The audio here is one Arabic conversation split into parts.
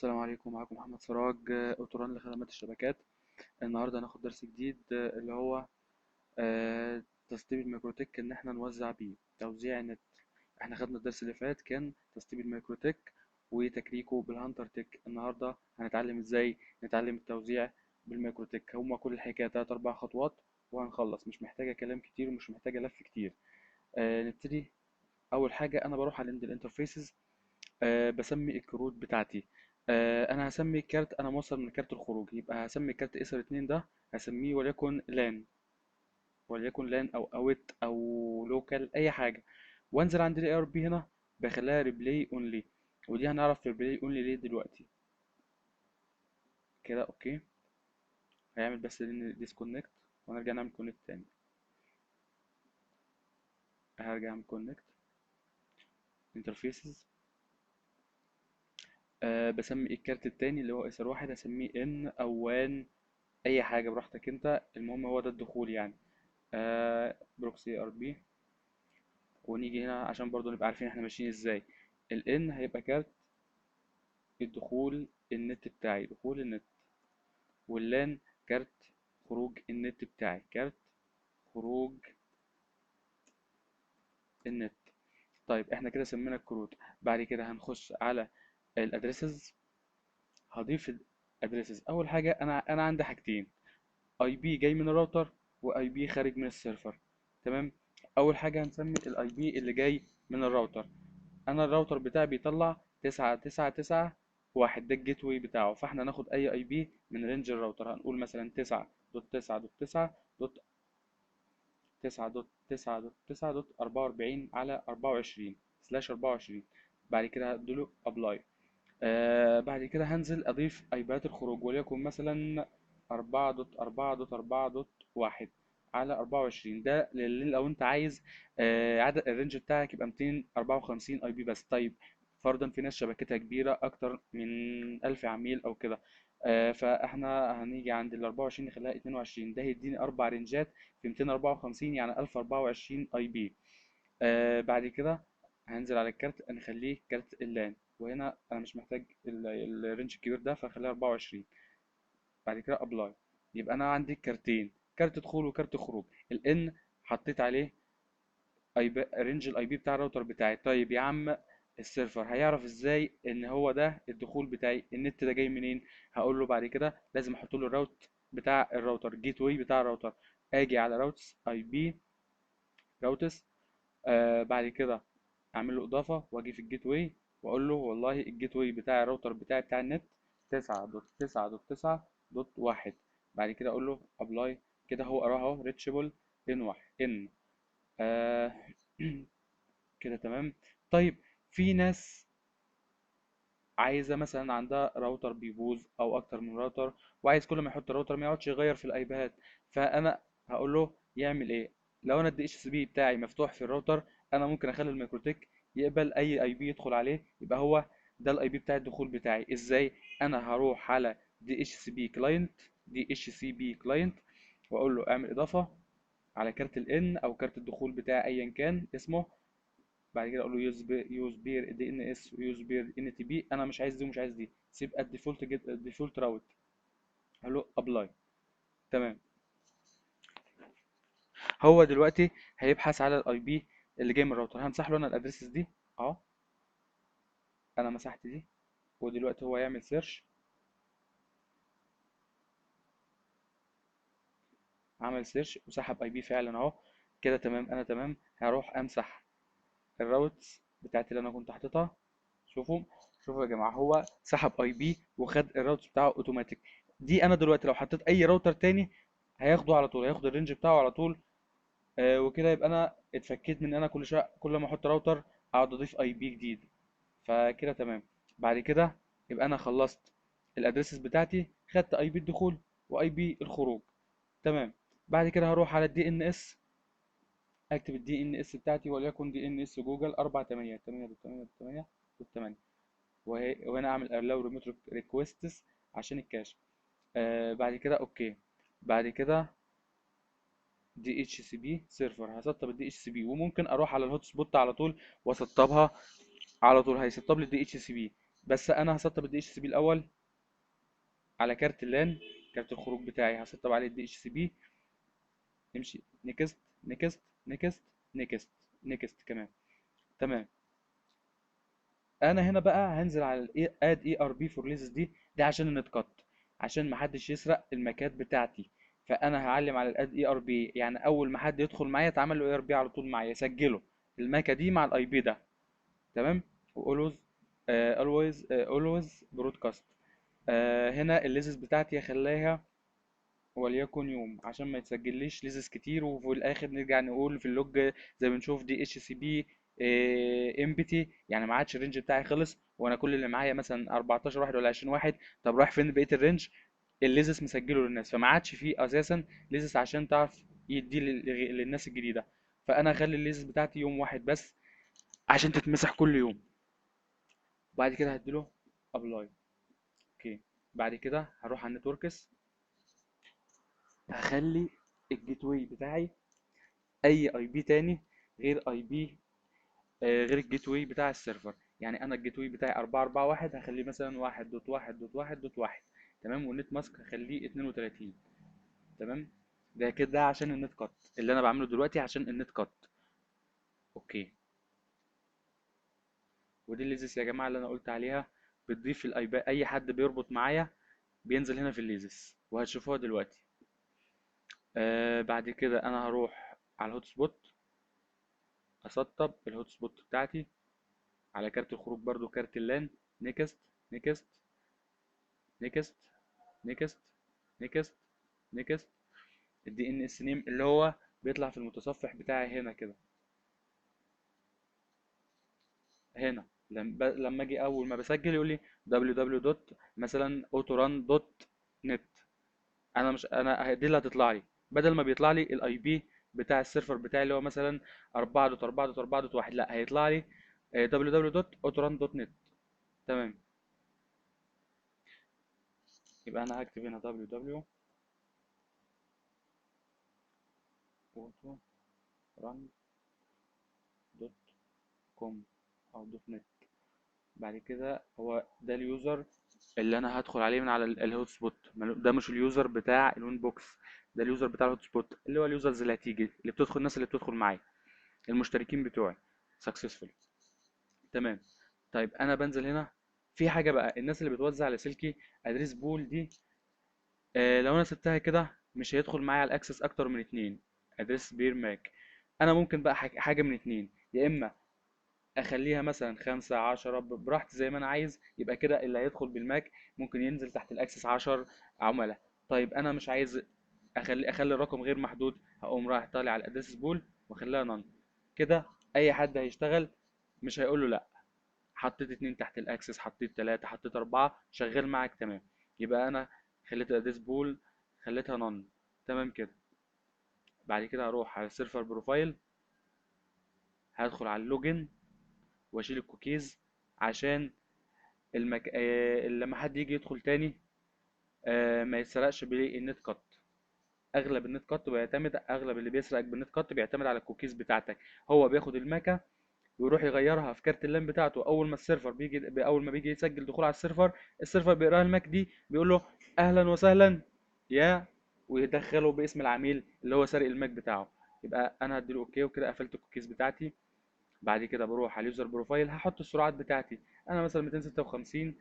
السلام عليكم، معاكم محمد سراج، أوتوران لخدمات الشبكات. النهاردة هناخد درس جديد، اللي هو تسطيب الميكروتك، إن احنا نوزع بيه توزيع النت. احنا خدنا الدرس اللي فات كان تسطيب الميكروتك وتكريكه بالهانتر تك. النهاردة هنتعلم ازاي نتعلم التوزيع بالميكروتك. هما كل الحكاية 3 4 خطوات وهنخلص، مش محتاجة كلام كتير ومش محتاجة لف كتير. نبتدي. أول حاجة أنا بروح على عند الانترفيسز، بسمي الكروت بتاعتي. انا هسمي كارت، انا موصل من كارت الخروج، يبقى هسمي كارت اسر 2 ده، هسميه وليكن لان، وليكن لان او اوت او لوكال اي حاجه. وانزل عند الاي ار بي هنا، بخليها ريبلاي اونلي، ودي هنعرف ريبلاي اونلي ليه دلوقتي. كده اوكي. هيعمل بس ديسكونكت ونرجع نعمل كونكت تاني. هرجع اعمل كونكت انترفيسز. بسمي الكارت التاني اللي هو اسر واحد، هسميه ان او وان، اي حاجه براحتك انت، المهم هو ده الدخول يعني. بروكسي ار بي. ونيجي هنا عشان برضو نبقى عارفين احنا ماشيين ازاي. ال N هيبقى كارت الدخول النت بتاعي، دخول النت. واللان كارت خروج النت بتاعي، كارت خروج النت. طيب احنا كده سمينا الكروت. بعد كده هنخش على الادريسز. هضيف الادريسز. اول حاجه انا عندي حاجتين: اي بي جاي من الراوتر واي بي خارج من السيرفر. تمام. اول حاجه هنسمي الاي بي اللي جاي من الراوتر. انا الراوتر بتاعي بيطلع 9 9 9 1، ده الجيت واي بتاعه، فاحنا ناخد اي اي بي من رينج الراوتر. هنقول مثلا 9.9.9.9.9.9.44 على 24 سلاش 24. بعد كده هديله ابلاي. بعد كده هنزل اضيف ايبات الخروج، وليكن مثلا 4.4.4.1 على 24. ده لو انت عايز عدد الرينج بتاعك يبقى 254 اي بي بس. طيب فرضا في ناس شبكتها كبيرة اكتر من 1000 عميل او كده، فاحنا هنيجي عند ال 24 نخليها 22، ده هيديني 4 رينجات في 254، يعني 1024 اي بي. بعد كده هنزل على الكارت نخليه كارت اللان، وهنا انا مش محتاج الرينج الكبير ده فخليها 24. بعد كده ابلاي. يبقى انا عندي كارتين، كارت دخول وكارت خروج. الان حطيت عليه رينج الاي بي بتاع الراوتر بتاعي. طيب يا عم، السيرفر هيعرف ازاي ان هو ده الدخول بتاعي، النت ده جاي منين؟ هقول له بعد كده لازم احط له الراوت بتاع الراوتر، الجيت واي بتاع الراوتر. اجي على راوتس اي بي، راوتس. بعد كده اعمل له اضافه واجي في الجيت واي واقول له والله الجيت واي بتاع الراوتر بتاعي بتاع النت 9.9.9.1. بعد كده اقول له ابلاي. كده هو قراها اهو، ريتشابل ان واحد ان. آه كده تمام. طيب في ناس عايزه مثلا عندها راوتر بيبوظ او اكتر من راوتر، وعايز كل ما يحط راوتر ما يقعدش يغير في الايباد. فانا هقول له يعمل ايه. لو انا الدي اتش سي بي بتاعي مفتوح في الراوتر، انا ممكن اخلي الميكروتك يقبل اي اي بي يدخل عليه، يبقى هو ده الاي بي بتاع الدخول بتاعي. ازاي؟ انا هروح على دي اتش سي بي كلاينت، دي اتش سي بي كلاينت، واقول له اعمل اضافه على كارت الان او كارت الدخول بتاعي ايا كان اسمه. بعد كده اقول له يوز بير دي ان اس ويوز بير ان تي بي. انا مش عايز دي ومش عايز دي، سيب الديفولت جيت الديفولت راوت. اقول له ابلاي. تمام. هو دلوقتي هيبحث على الاي بي اللي جاي من الراوتر. همسح له انا الادريسز دي اهو، انا مسحت دي. ودلوقتي هو يعمل سيرش. عمل سيرش وسحب اي بي فعلا اهو. كده تمام، انا تمام. هروح امسح الراوتس بتاعت اللي انا كنت حاططها. شوفوا، شوفوا يا جماعه، هو سحب اي بي وخد الراوتس بتاعه اوتوماتيك. دي انا دلوقتي لو حطيت اي راوتر تاني هياخده على طول، هياخد الرينج بتاعه على طول. وكده يبقى انا اتفكيت من ان انا كل شويه كل ما احط راوتر اقعد اضيف اي بي جديد. فكده تمام. بعد كده يبقى انا خلصت الادريسز بتاعتي، خدت اي بي الدخول واي بي الخروج. تمام. بعد كده هروح على الدي ان اس، اكتب الدي ان اس بتاعتي وليكن دي ان اس جوجل 4.8.8.8.8. وهنا اعمل allow remote requests عشان الكاش. بعد كده اوكي. بعد كده دي اتش سي بي سيرفر، هسطب الدي اتش سي بي، وممكن اروح على الهوت سبوت على طول واسطبها على طول، هيسطب لي الدي اتش سي بي. بس انا هسطب الدي اتش سي بي الاول على كارت اللان. كارت الخروج بتاعي هسطب عليه الدي اتش سي بي. نمشي نيكست، نيكست، نيكست، نيكست، نيكست كمان. تمام. انا هنا بقى هنزل على اد اي ار بي فور ليزز دي عشان النت كات، عشان محدش يسرق المكات بتاعتي. فانا هعلم على الاد اي ار بي، يعني اول ما حد يدخل معايا اتعمل له اي ار بي على طول معايا، يسجله المكه دي مع الاي بي ده. تمام. واولويز اولويز برودكاست. هنا الليزز بتاعتي هخليها وليكن يوم عشان ما يتسجليش ليزز كتير، وفي الاخر نرجع نقول في اللوج زي ما نشوف دي اتش سي بي امبتي، يعني ما عادش الرينج بتاعي خلص وانا كل اللي معايا مثلا 14 واحد ولا 20 واحد. طب رايح فين بقيه الرينج؟ الليزس مسجله للناس، فما عادش فيه اساسا ليزس عشان تعرف يدي للناس الجديده. فانا هخلي الليزس بتاعتي يوم واحد بس عشان تتمسح كل يوم. وبعد كده هديله ابلاي. اوكي. بعد كده هروح على النتوركس، هخلي الجيت واي بتاعي اي اي بي تاني غير اي بي غير الجيت واي بتاع السيرفر. يعني انا الجيت واي بتاعي 441 هخليه مثلا 1.1.1.1. تمام. والنت ماسك هخليه 32. تمام. ده كده عشان النت كات، اللي انا بعمله دلوقتي عشان النت كات. اوكي. ودي الليزس يا جماعه اللي انا قلت عليها، بتضيف الاي بي، اي حد بيربط معايا بينزل هنا في الليزس وهتشوفوها دلوقتي. بعد كده انا هروح على الهوت سبوت، اسطب الهوت سبوت بتاعتي على كارت الخروج برضو كارت اللان. نيكست، نيكست، نيكست، نيكست، نيكست، نيكست. الدي ان اس نيم اللي هو بيطلع في المتصفح بتاعي هنا كده. هنا لما اجي اول ما بسجل يقول لي www دوت مثلا اوتوران دوت نت. انا مش انا دي اللي هتطلع لي، بدل ما بيطلع لي الاي بي بتاع السيرفر بتاعي اللي هو مثلا 4.4.4.1، لا هيطلع لي www.autoran.net. تمام. يبقى انا هكتب هنا www.autoran.com او دوت نت. بعد كده هو ده اليوزر اللي انا هدخل عليه من على الهوت سبوت. ده مش اليوزر بتاع الوين بوكس، ده اليوزر بتاع الهوت سبوت اللي هو اليوزرز اللي هتيجي اللي بتدخل، الناس اللي بتدخل معايا، المشتركين بتوعي سكسسفول. تمام. طيب انا بنزل هنا في حاجه بقى، الناس اللي بتوزع لاسلكي ادريس بول دي، لو انا سبتها كده مش هيدخل معايا على الاكسس اكتر من اتنين ادريس بير ماك. انا ممكن بقى حاجه من اتنين، يا اما اخليها مثلا 5 10 براحتي زي ما انا عايز، يبقى كده اللي هيدخل بالماك ممكن ينزل تحت الاكسس 10 عملاء. طيب انا مش عايز اخلي الرقم غير محدود، هقوم رايح طالع على الادريس بول واخليها نون. كده اي حد هيشتغل مش هيقول له لا. حطيت اتنين تحت الاكسس، حطيت تلاتة، حطيت اربعة، شغال معاك تمام. يبقى انا خليت الادريس بول خليتها نون. تمام كده. بعد كده هروح على السيرفر بروفايل، هدخل على اللوجن واشيل الكوكيز عشان لما حد يجي يدخل تاني ما يتسرقش بالنت كات. اغلب اللي بيسرقك بالنت كات بيعتمد على الكوكيز بتاعتك. هو بياخد الماكه ويروح يغيرها في كارت اللان بتاعته. اول ما السيرفر بيجي اول ما بيجي يسجل دخول على السيرفر، السيرفر بيقراها الماك دي بيقول له اهلا وسهلا يا، ويدخله باسم العميل اللي هو سارق الماك بتاعه. يبقى انا هديله اوكي، وكده قفلت الكوكيز بتاعتي. بعد كده بروح على اليوزر بروفايل، هحط السرعات بتاعتي. انا مثلا 256،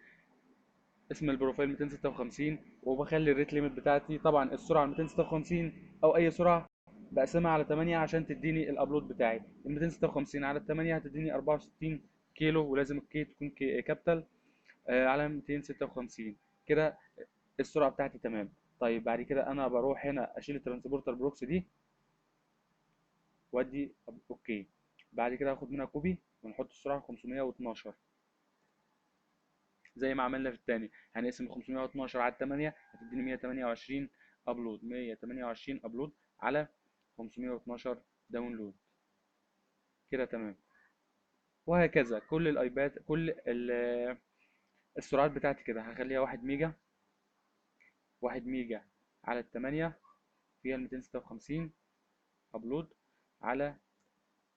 اسم البروفايل 256، وبخلي الريت ليميت بتاعتي طبعا السرعه 256 او اي سرعه بقسمها على 8 عشان تديني الابلود بتاعي. ال 256 على 8 هتديني 64 كيلو، ولازم الكي تكون كابيتال على 256 كده. السرعه بتاعتي تمام. طيب بعد كده انا بروح هنا اشيل الترانسبورتر بروكس دي وادي اوكي. بعد كده هاخد منها كوبي ونحط السرعه 512 زي ما عملنا في التاني. هنقسم 512 على 8 هتديني 128 ابلود، 128 ابلود على 512 داونلود. كده تمام. وهكذا كل الايباد، كل السرعات بتاعتي كده هخليها 1 ميجا، 1 ميجا على 8 فيها 256 ابلود على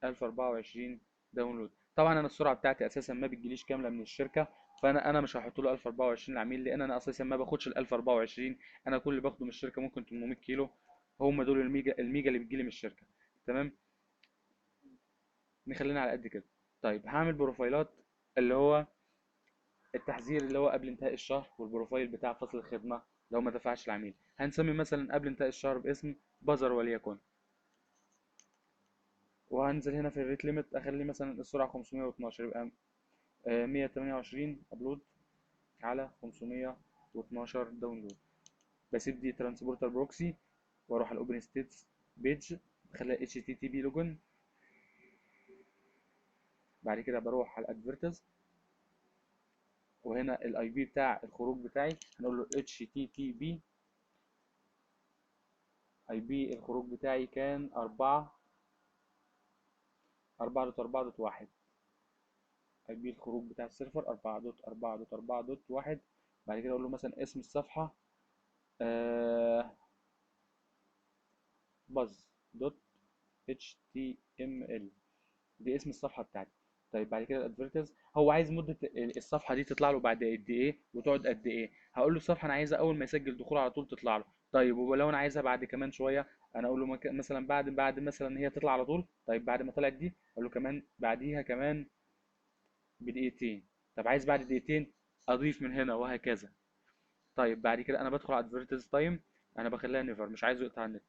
1024 داونلود. طبعا انا السرعه بتاعتي اساسا ما بتجيليش كامله من الشركه، فانا مش هحط له 1024 العميل، لان انا اساسا ما باخدش ال 1024. انا كل اللي باخده من الشركه ممكن 800 كيلو، هم دول الميجا اللي بتجيلي من الشركه. تمام. نخلينا على قد كده. طيب هعمل بروفايلات، اللي هو التحذير اللي هو قبل انتهاء الشهر، والبروفايل بتاع فصل الخدمه لو ما دفعش العميل. هنسمي مثلا قبل انتهاء الشهر باسم بازر وليكن. وهنزل هنا في الريت ليميت اخلي مثلا السرعه 512، يبقى 128 ابلود على 512 داونلود. بسيب دي ترانسبورتر بروكسي، واروح على الاوبن ستيتس بيج، بخليها اتش تي تي بي لوجن. بعد كده بروح على الادفيرتز، وهنا الاي بي بتاع الخروج بتاعي هنقول له اتش تي تي بي. اي بي الخروج بتاعي كان 4.4.1. اي بي الخروج بتاع السيرفر 4.4.4.1. بعد كده اقول له مثلا اسم الصفحة باز دوت اتش تي ام ال، دي اسم الصفحة بتاعتي. طيب بعد كده الادفيرتز، هو عايز مدة الصفحة دي تطلع له بعد قد ايه وتقعد قد ايه. هقول له الصفحة انا عايزها اول ما يسجل دخول على طول تطلع له. طيب ولو انا عايزها بعد كمان شوية، انا اقول له مثلا بعد مثلا هي تطلع على طول. طيب بعد ما طلعت دي اقول له كمان بعديها كمان بدقيقتين. طب عايز بعد دقيقتين اضيف من هنا وهكذا. طيب بعد كده انا بدخل على ادفيرتز تايم، انا بخليها نيفر، مش عايزه يقطع النت.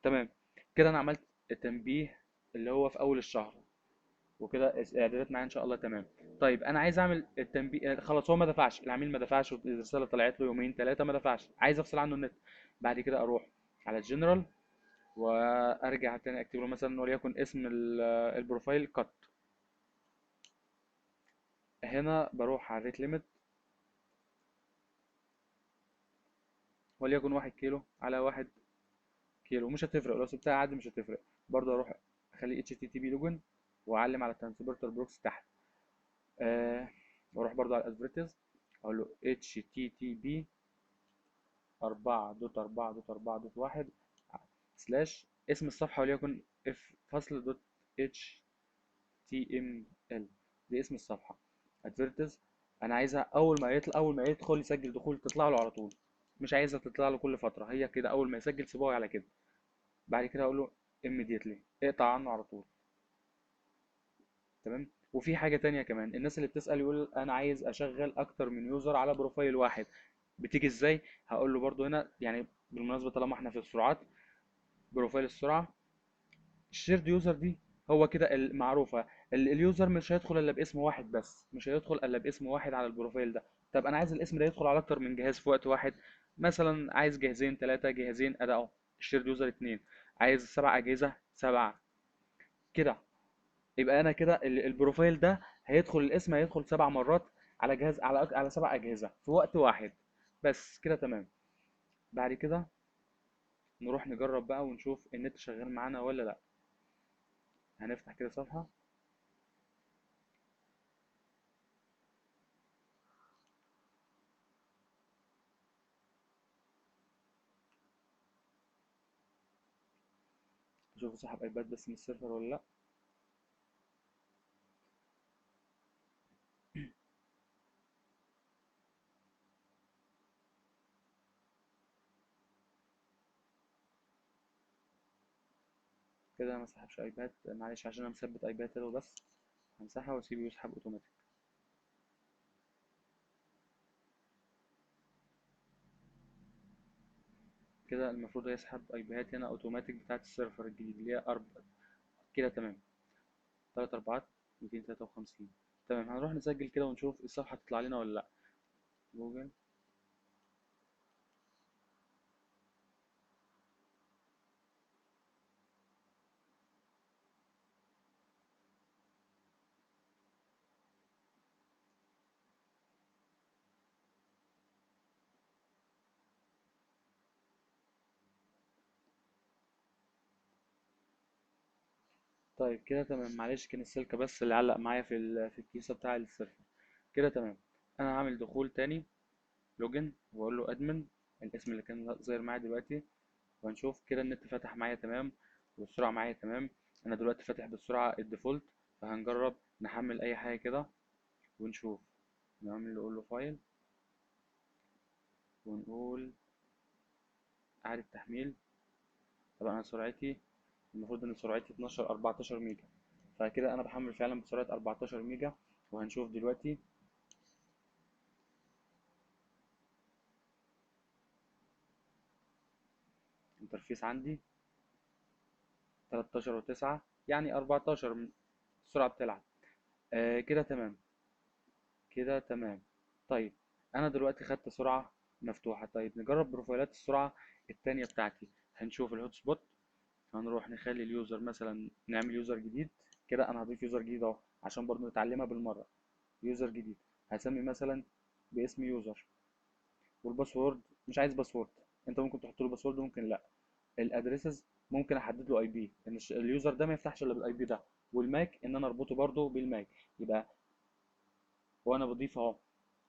تمام. كده انا عملت التنبيه اللي هو في اول الشهر، وكده الاعدادات معايا ان شاء الله تمام. طيب انا عايز اعمل التنبيه، خلاص هو ما دفعش العميل، ما دفعش والرساله طلعت له يومين ثلاثه ما دفعش، عايز افصل عنه النت. بعد كده اروح على الجنرال، وارجع تاني اكتب له مثلا وليكن اسم البروفايل كات. هنا بروح على الريت ليميت، وليكن 1 كيلو على 1 كيلو، مش هتفرق لو سبتها عادي مش هتفرق. برضه اروح اخليه اتش تي تي بي لوجن، واعلم على ترانسبورتر بروكس تحت. أه واروح برضه على الادفرتيز، اقول له اتش تي تي بي 4.4.4.1 سلاش اسم الصفحة وليكن اف فصل دوت اتش تي ام ال، دي اسم الصفحة. ادفرتيز انا عايزها اول ما يدخل يسجل دخول تطلع له على طول، مش عايزها تطلع له كل فترة، هي كده اول ما يسجل سيبوها على كده. بعد كده اقول له immediately اقطع عنه على طول. تمام. وفي حاجة تانية كمان، الناس اللي بتسأل يقول انا عايز اشغل اكتر من يوزر على بروفايل واحد، بتيجي ازاي؟ هقول له برضو هنا يعني بالمناسبة طالما احنا في السرعات، بروفايل السرعة الشيرد يوزر دي، هو كده المعروفة، اليوزر مش هيدخل الا باسم واحد بس، مش هيدخل الا باسم واحد على البروفايل ده. طب انا عايز الاسم ده يدخل على اكتر من جهاز في وقت واحد، مثلا عايز جهازين ثلاثة جهازين ادي اهو، الشيرد يوزر اتنين، عايز 7 اجهزة 7 كده. يبقى انا كده البروفايل ده هيدخل الاسم، هيدخل 7 مرات على جهاز، على 7 اجهزه في وقت واحد. بس كده تمام. بعد كده نروح نجرب بقى ونشوف النت شغال معانا ولا لا. هنفتح كده صفحه، نشوف سحب ايباد بس من السيرفر ولا لا. كده ما سحبش ايباد، معلش عشان انا مثبت ايباد كده وبس. همسحها واسيبه يسحب اوتوماتيك. كده المفروض يسحب ايباد هنا اوتوماتيك بتاعت السيرفر الجديد اللي هي كده تمام. 3 4 253. تمام. هنروح نسجل كده ونشوف الصفحه تطلع لنا ولا لا. جوجل. طيب كده تمام. معلش كان السلك بس اللي علق معايا في الكيسة بتاع السيرفر. كده تمام. انا هعمل دخول تاني، لوجن، واقول له ادمن، الاسم اللي كان ظاهر معايا دلوقتي، وهنشوف كده النت فتح معايا تمام، والسرعة معايا تمام. انا دلوقتي فاتح بالسرعة الديفولت، فهنجرب نحمل اي حاجة كده ونشوف. نقول له فايل، ونقول اعادة تحميل. طبعا انا سرعتي المفروض ان سرعتي 12 14 ميجا، فكده انا بحمل فعلا بسرعة 14 ميجا. وهنشوف دلوقتي الانترفيس عندي 13 و9، يعني 14 السرعة بتلعب. كده تمام، كده تمام. طيب انا دلوقتي خدت سرعة مفتوحة. طيب نجرب بروفايلات السرعة التانية بتاعتي. هنشوف الهوت سبوت، هنروح نخلي اليوزر مثلا، نعمل يوزر جديد. كده انا هضيف يوزر جديد اهو عشان برضو نتعلمها بالمرة. يوزر جديد هسمي مثلا باسم يوزر، والباسورد مش عايز باسورد. انت ممكن تحط له باسورد، ممكن لا. الادريسز ممكن احدد له اي بي، ان اليوزر ده ما يفتحش الا بالاي بي ده. والماك ان انا اربطه برضه بالماك. يبقى وانا بضيف اهو،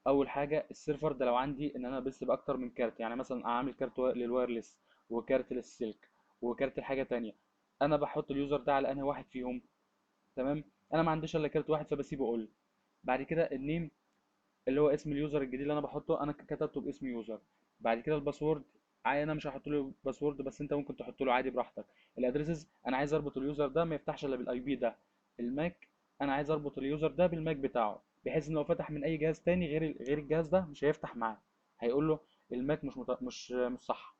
اول حاجه السيرفر ده لو عندي ان انا بس باكتر من كارت، يعني مثلا اعمل كارت للوايرلس، وكارت للسلك، وكارت لحاجه تانية، انا بحط اليوزر ده على انهي واحد فيهم. تمام. انا ما عنديش الا كارت واحد فبسيبه اقول. بعد كده النيم اللي هو اسم اليوزر الجديد اللي انا بحطه، انا كتبته باسم يوزر. بعد كده الباسورد عادي، انا مش هحط له باسورد، بس انت ممكن تحط له عادي براحتك. الادريسز انا عايز اربط اليوزر ده ما يفتحش الا بالاي بي ده. الماك انا عايز اربط اليوزر ده بالماك بتاعه، بحيث ان لو فتح من اي جهاز تاني غير الجهاز ده مش هيفتح معاه، هيقول له الماك مش صح.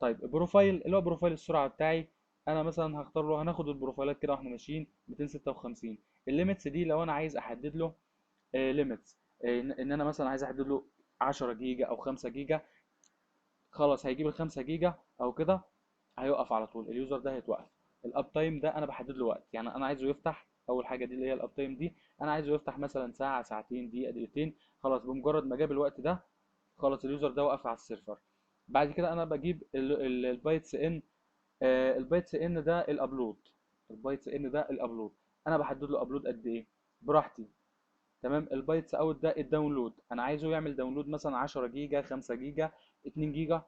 طيب البروفايل اللي هو بروفايل السرعه بتاعي، انا مثلا هختار له، هناخد البروفايلات كده واحنا ماشيين 256. الليميتس دي لو انا عايز احدد له ليميتس، ان انا مثلا عايز احدد له 10 جيجا او 5 جيجا، خلاص هيجيب ال 5 جيجا او كده، هيوقف على طول، اليوزر ده هيتوقف. الاب تايم ده انا بحدد له وقت، يعني انا عايزه يفتح اول حاجه دي اللي هي الاب تايم دي، انا عايزه يفتح مثلا ساعه ساعتين دقيقه دقيقتين. خلاص بمجرد ما جاب الوقت ده، خلاص اليوزر ده وقف على السيرفر. بعد كده انا بجيب البايتس ان. البايتس ان ده الابلود، البايتس ان ده الابلود. انا بحدد له ابلود قد ايه براحتي. تمام. البايتس اوت ده الداونلود، انا عايزه يعمل داونلود مثلا 10 جيجا 5 جيجا 2 جيجا.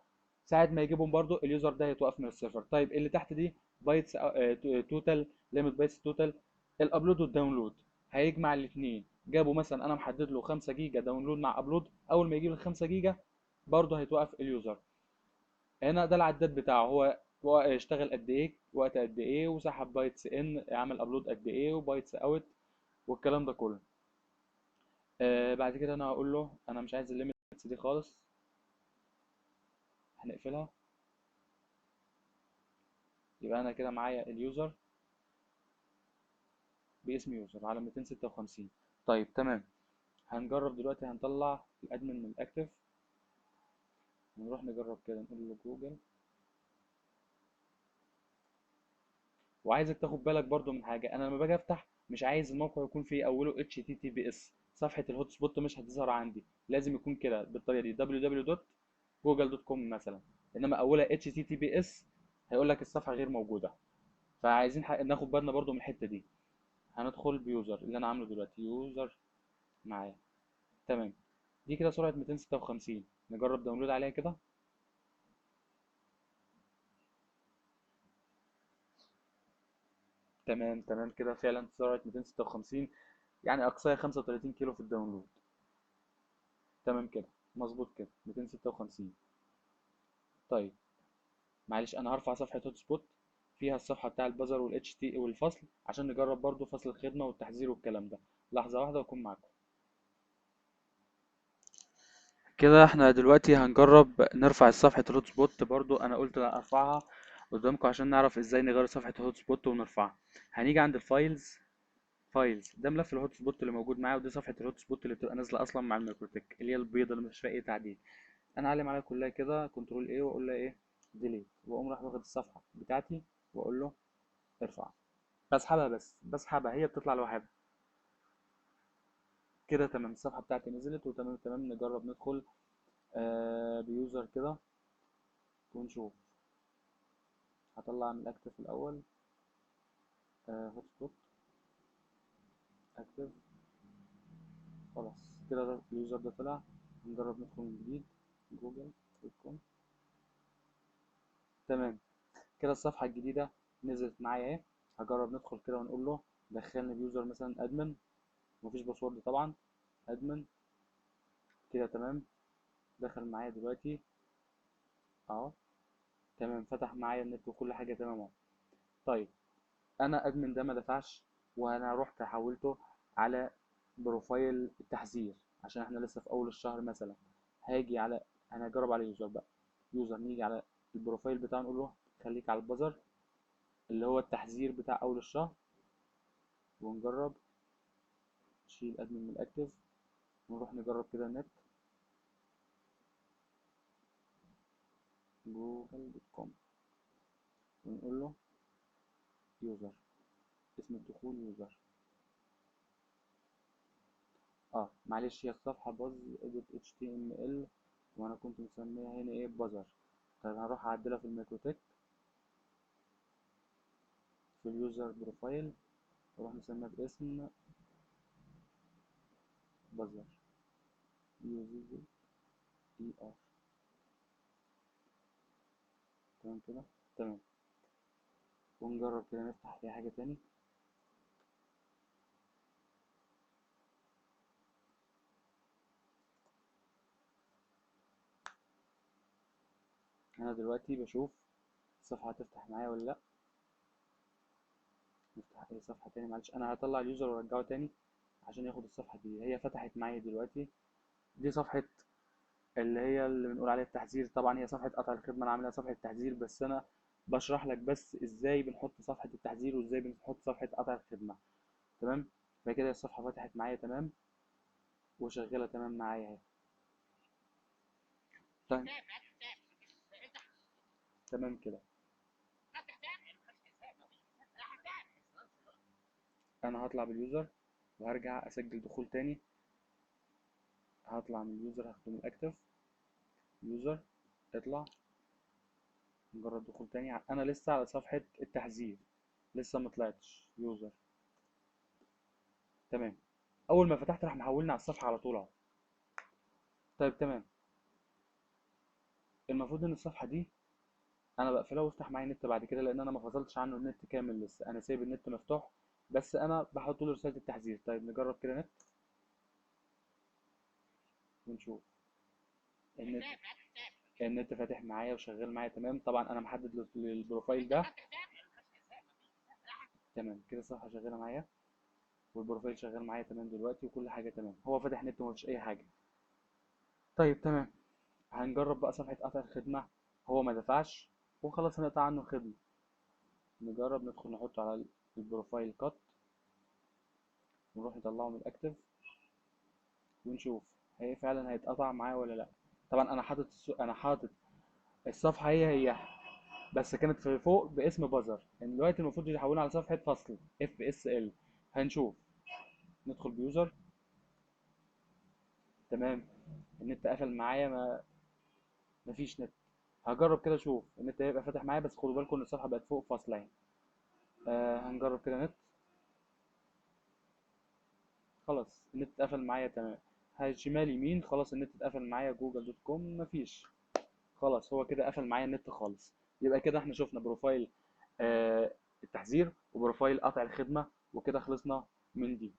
ساعة ما يجيبهم برضو اليوزر ده هيتوقف من السيرفر. طيب اللي تحت دي بايتس توتال، ليميت بايتس توتال، الابلود والداونلود. هيجمع الاثنين، جابوا مثلا انا محدد له 5 جيجا داونلود مع ابلود، اول ما يجيب ال 5 جيجا برضه هيتوقف اليوزر. هنا ده العداد بتاعه، هو اشتغل قد ايه، وقت قد ايه، وسحب بايتس ان، عمل ابلود قد ايه، وبايتس اوت، والكلام ده كله. بعد كده انا هقول له انا مش عايز الليميتس دي خالص، هنقفلها. يبقى انا كده معايا اليوزر باسم يوزر على 256. طيب تمام. هنجرب دلوقتي، هنطلع الادمن من الاكتف، ونروح نجرب كده، نقول له جوجل. وعايزك تاخد بالك برضو من حاجه، انا لما باجي افتح مش عايز الموقع يكون فيه اوله HTTPS، صفحه الهوت سبوت مش هتظهر عندي، لازم يكون كده بالطريقه دي www.google.com مثلا. انما اولها HTTPS هيقول لك الصفحه غير موجوده. فعايزين ناخد بالنا برضو من الحته دي. هندخل بيوزر اللي انا عامله دلوقتي، يوزر معايا. تمام. دي كده سرعه 256. نجرب داونلود عليها كده. تمام تمام، كده فعلا سرعه 256، يعني اقصاها 35 كيلو في الداونلود. تمام كده، مظبوط كده 256. طيب معلش انا هرفع صفحه هوت سبوت فيها الصفحه بتاع البازر والاتش تي والفصل، عشان نجرب برضو فصل الخدمه والتحذير والكلام ده. لحظه واحده واكون معاكم. كده احنا دلوقتي هنجرب نرفع صفحة الهوت سبوت، برضو انا قلت ارفعها قدامكم عشان نعرف ازاي نغير صفحة الهوت سبوت ونرفعها. هنيجي عند الفايلز، فايلز ده ملف الهوت سبوت اللي موجود معايا، ودي صفحة الهوت سبوت اللي بتبقى نازلة اصلا مع الميكروتك، اللي هي البيضة اللي مفيش فيها اي تعديل. انا اعلم عليها كلها كده كنترول ايه، واقول لها ايه ديليت، واقوم راح واخد الصفحة بتاعتي واقول له ارفع. بسحبها، بس بسحبها هي بتطلع لوحدها. كده تمام، الصفحة بتاعتي نزلت وتمام تمام. نجرب ندخل بيوزر كده ونشوف. هطلع من الاكتف الاول، هوت سبوت اكتف. خلاص كده اليوزر ده طلع. نجرب ندخل من جديد جوجل دوت كوم. تمام. كده الصفحة الجديدة نزلت معايا اهي. هجرب ندخل كده ونقول له دخلني بيوزر مثلا ادمن، مفيش باسورد طبعا، ادمن. كده تمام. دخل معايا دلوقتي اهو. تمام، فتح معايا النت وكل حاجه تمام اهو. طيب انا ادمن ده ما دفعش، وانا رحت حولته على بروفايل التحذير عشان احنا لسه في اول الشهر مثلا. هاجي على، انا هجرب على يوزر بقى. يوزر نيجي على البروفايل بتاعه نقول له خليك على البازر اللي هو التحذير بتاع اول الشهر، ونجرب. نشيل ادمن من الاكتف ونروح نجرب كده النت. google.com ونقول له يوزر، اسم الدخول يوزر. معلش، هي الصفحة باظ دوت اتش تي ام ال وانا كنت مسميها هنا ايه بازر. طيب هروح اعدلها في الميكروتك في اليوزر بروفايل، واروح مسميها باسم بازر، يو زي زي اي ار. تمام كده تمام. ونجرب كده نفتح فيها حاجة تاني. انا دلوقتي بشوف الصفحة هتفتح معايا ولا لا. نفتح اي صفحة تاني، معلش انا هطلع اليوزر وارجعه تاني عشان ياخد الصفحة دي. هي فتحت معايا دلوقتي. دي صفحة اللي هي اللي بنقول عليها التحذير. طبعا هي صفحة قطع الخدمة، انا عاملها صفحة تحذير، بس انا بشرح لك بس ازاي بنحط صفحة التحذير وازاي بنحط صفحة قطع الخدمة. تمام. فكده الصفحة فتحت معايا تمام وشغالة تمام معايا اهي. طيب تمام كده. انا هطلع باليوزر وهرجع اسجل دخول تاني. هطلع من اليوزر، هاخده من الاكتف. يوزر، اطلع، نجرب دخول تاني. انا لسه على صفحة التحذير، لسه ما طلعتش يوزر. تمام. اول ما فتحت راح محولني على الصفحة على طول اهو. طيب تمام. المفروض ان الصفحة دي انا بقفلها وافتح معايا نت بعد كده، لان انا ما فصلتش عنه النت كامل لسه، انا سايب النت مفتوح بس انا بحط له رسالة التحذير. طيب نجرب كده نت ونشوف. النت النت فاتح معايا وشغال معايا تمام. طبعا انا محدد للبروفايل ده. تمام كده الصفحة شغالة معايا والبروفايل شغال معايا تمام دلوقتي وكل حاجة تمام. هو فاتح نت ومفيش اي حاجة. طيب تمام. هنجرب بقى صفحة قطع الخدمة. هو ما دفعش وخلاص هنقطع عنه الخدمة. نجرب ندخل نحطه على البروفايل كات ونروح نطلعه من الاكتف ونشوف هي فعلا هيتقطع معايا ولا لا. طبعا انا حاطط الصفحة هي بس كانت في فوق باسم بازر، يعني دلوقتي المفروض يحولها على صفحة فصل اف اس ال. هنشوف. ندخل بيوزر. تمام. النت قفل معايا، مفيش نت. هجرب كده اشوف النت هيبقى فاتح معايا، بس خدوا بالكم ان الصفحة بقت فوق فاصلة يعني. هنجرب كده نت. خلاص النت اتقفل معايا تمام. شمال يمين خلاص النت اتقفل معايا. جوجل دوت كوم مفيش. خلاص هو كده قفل معايا النت خالص. يبقى كده احنا شفنا بروفايل التحذير وبروفايل قطع الخدمة، وكده خلصنا من دي.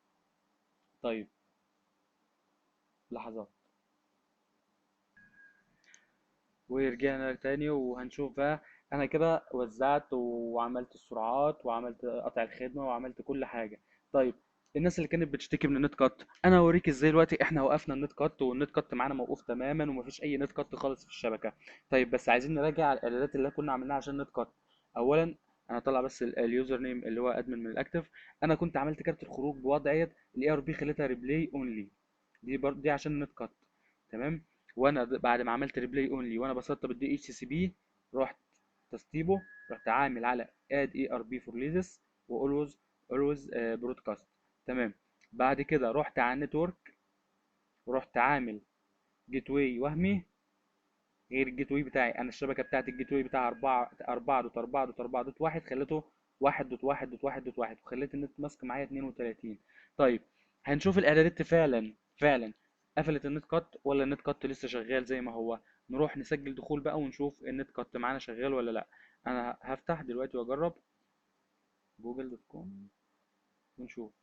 طيب لحظات ورجعنا تاني وهنشوف بقى. انا كده وزعت وعملت السرعات وعملت قطع الخدمة وعملت كل حاجة. طيب الناس اللي كانت بتشتكي من النت كات، انا اوريك ازاي دلوقتي احنا وقفنا النت كات والنت كات معانا موقوف تماما ومفيش اي نت كات خالص في الشبكة. طيب بس عايزين نراجع الاعدادات اللي كنا عملناها عشان النت كات. اولا انا طلع بس اليوزر نيم اللي هو ادمن من الاكتف. انا كنت عملت كارت الخروج بوضعية الاي ار بي، خليتها ريبلاي اونلي. دي عشان النت كات. تمام. وانا بعد ما عملت ريبلاي اونلي وانا بسطب الدي اتش سي بي، رحت تسطيبه، رحت عامل على اد اي ار بي فور ليزس واولويز برودكاست. تمام. بعد كده رحت على النتورك ورحت عامل جيت واي وهمي غير الجيت واي بتاعي. انا الشبكه بتاعت الجيت واي بتاع 4.4.4.1 خليته 1.1.1.1 وخليت النت ماسك معايا 32. طيب هنشوف الاعدادات فعلا قفلت النت كات ولا النت كات لسه شغال زي ما هو. نروح نسجل دخول بقى ونشوف النت كات معانا شغال ولا لا. انا هفتح دلوقتي واجرب جوجل دوت كوم ونشوف.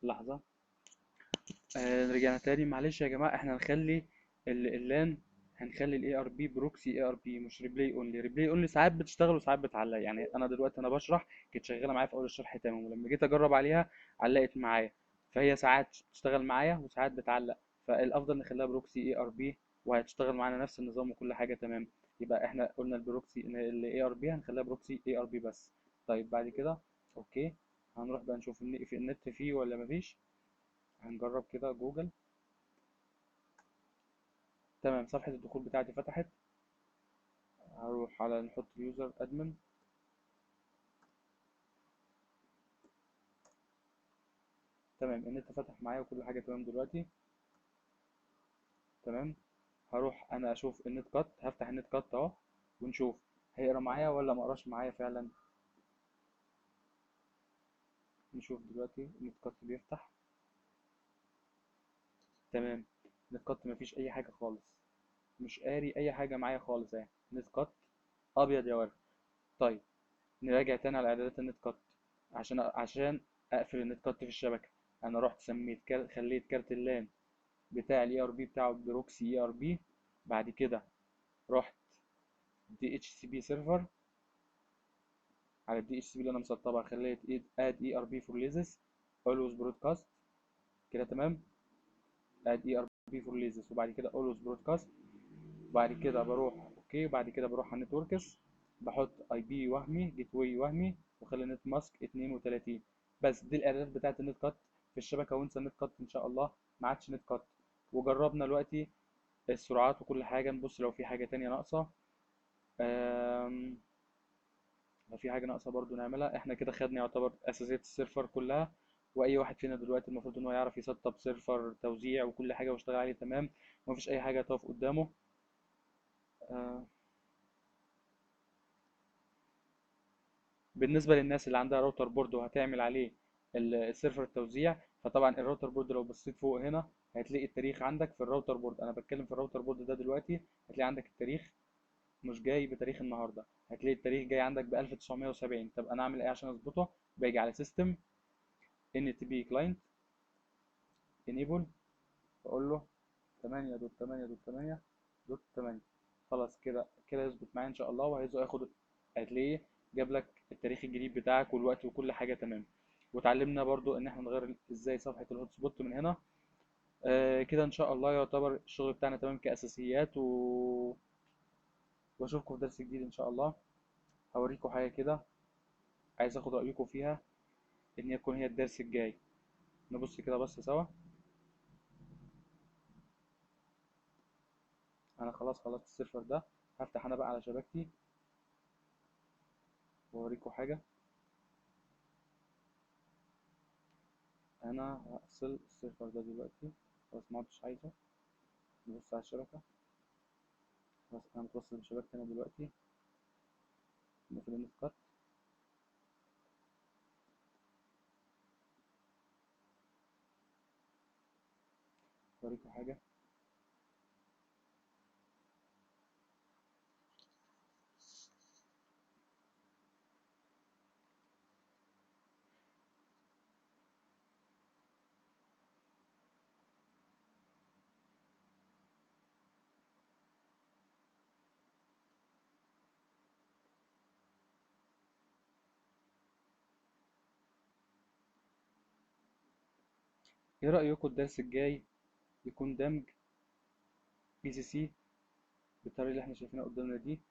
لحظة. رجعنا تاني، معلش يا جماعة، احنا هنخلي اللان، هنخلي الاي ار بي بروكسي اي ار بي، مش ريبلاي اونلي. ريبلاي اونلي ساعات بتشتغل وساعات بتعلق، يعني انا دلوقتي انا بشرح كانت شغالة معايا في اول الشرح تمام، ولما جيت اجرب عليها علقت معايا. فهي ساعات بتشتغل معايا وساعات بتعلق، فالافضل نخليها بروكسي اي ار بي، وهتشتغل معانا نفس النظام وكل حاجة تمام. يبقى احنا قلنا البروكسي الاي ار بي هنخليها بروكسي اي ار بي بس. طيب بعد كده اوكي، هنروح بقى نشوف في النت فيه ولا مفيش. هنجرب كده جوجل. تمام، صفحة الدخول بتاعتي فتحت. هروح على نحط يوزر ادمن. تمام، النت فتح معايا وكل حاجة تمام دلوقتي. تمام، هروح انا اشوف النت كات، هفتح النت كات اهو ونشوف هيقرا معايا ولا ما قراش معايا فعلا. نشوف دلوقتي النت كات بيفتح. تمام، النت كات مفيش اي حاجة خالص، مش قاري اي حاجة معايا خالص اهي، نت كات ابيض يا ورد. طيب نراجع تاني على اعدادات النت كات. عشان اقفل النت كات في الشبكة، انا رحت سميت خليت كارت اللان بتاع الاي ار بي بتاعه بروكسي اي ار بي. بعد كده رحت دي اتش سي بي سيرفر، على الدي اتش سي بي اللي انا مسطبها خليت اد اي ار بي فور ليزس اولويز برودكاست. كده تمام، اد اي ار بي فور ليزس، وبعد كده اولويز برودكاست. وبعد كده بروح اوكي، وبعد كده بروح على النتوركس، بحط اي بي وهمي جيت واي وهمي، واخلي نت ماسك 32. بس دي الاعدادات بتاعت النت كات في الشبكه، وانسى النت كات ان شاء الله ما عادش نت كات. وجربنا دلوقتي السرعات وكل حاجه، نبص لو في حاجه تانية ناقصه. أم، لو في حاجة ناقصة برضو نعملها. احنا كده خدنا يعتبر اساسيات السيرفر كلها، واي واحد فينا دلوقتي المفروض ان هو يعرف يسطب سيرفر توزيع وكل حاجة ويشتغل عليه تمام، ومفيش اي حاجة تقف قدامه. آه، بالنسبة للناس اللي عندها راوتر بورد وهتعمل عليه السيرفر التوزيع، فطبعا الراوتر بورد لو بصيت فوق هنا هتلاقي التاريخ عندك في الراوتر بورد. انا بتكلم في الراوتر بورد ده دلوقتي، هتلاقي عندك التاريخ مش جاي بتاريخ النهارده، هتلاقي التاريخ جاي عندك ب 1970. طب انا اعمل ايه عشان اظبطه؟ باجي على سيستم ان تي بي كلاينت انيبل، واقول له 8.8.8.8. خلاص كده كده يظبط معايا ان شاء الله، وهيزو ياخد، هتلاقيه جاب لك التاريخ الجديد بتاعك والوقت وكل حاجه تمام. وتعلمنا برضو ان احنا نغير ازاي صفحه الهوت سبوت من هنا. كده ان شاء الله يعتبر الشغل بتاعنا تمام كاساسيات واشوفكم في درس جديد ان شاء الله. هوريكم حاجه كده عايز اخد رايكم فيها، ان يكون هي الدرس الجاي. نبص كده بس سوا. انا خلاص خلصت السيرفر ده، هفتح انا بقى على شبكتي واوريكم حاجه. انا هقفل السيرفر ده دلوقتي، خلاص ما عدتش عايزه. نبص على الشبكه، خلاص انا متوصل بشبكتي انا دلوقتي. نقفل النت كات. اوريكم حاجه. ايه رايكم الدرس الجاي يكون دمج بي سي سي بالطريقه اللي احنا شايفينها قدامنا دي؟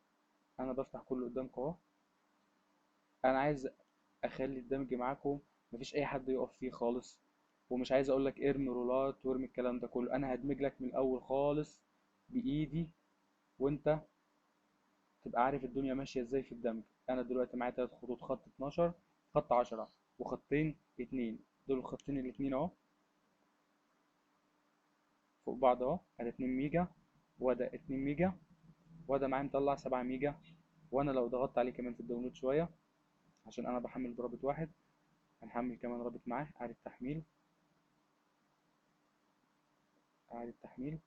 انا بفتح كله قدامكم اهو. انا عايز اخلي الدمج معاكم مفيش اي حد يقف فيه خالص، ومش عايز اقول لك ارمي رولات وارمي الكلام ده كله، انا هدمج لك من الاول خالص بايدي، وانت تبقى عارف الدنيا ماشيه ازاي في الدمج. انا دلوقتي معايا 3 خطوط، خط 12، خط 10، وخطين اتنين. دول الخطين الاتنين اهو فوق بعض اهو، ادي 2 ميجا وده 2 ميجا، وده معايا مطلع 7 ميجا. وانا لو ضغطت عليه كمان في الداونلود شويه، عشان انا بحمل برابط واحد، هنحمل كمان رابط معاه، اعاده تحميل، اعاده تحميل.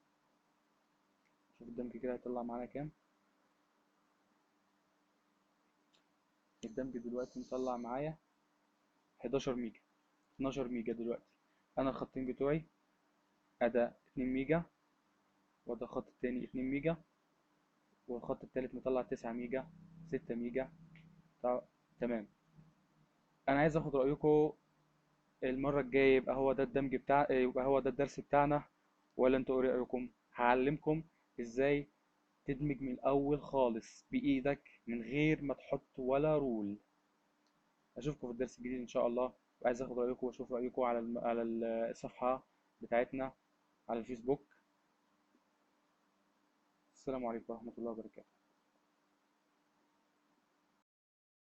شوف الدمج كده هيطلع معانا كام. الدمج دلوقتي مطلع معايا 11 ميجا، 12 ميجا دلوقتي. انا الخطين بتوعي ادا 2 ميجا، وده الخط التاني 2 ميجا، والخط التالت مطلع 9 ميجا، 6 ميجا. تمام. انا عايز اخد رايكم المره الجايه، يبقى هو ده الدمج بتاع، يبقى هو ده الدرس بتاعنا، ولا انتوا ايه رايكم؟ هعلمكم ازاي تدمج من الاول خالص بايدك من غير ما تحط ولا رول. اشوفكم في الدرس الجديد ان شاء الله، وعايز اخد رايكم واشوف رايكم على الصفحه بتاعتنا على الفيسبوك. السلام عليكم ورحمه الله وبركاته.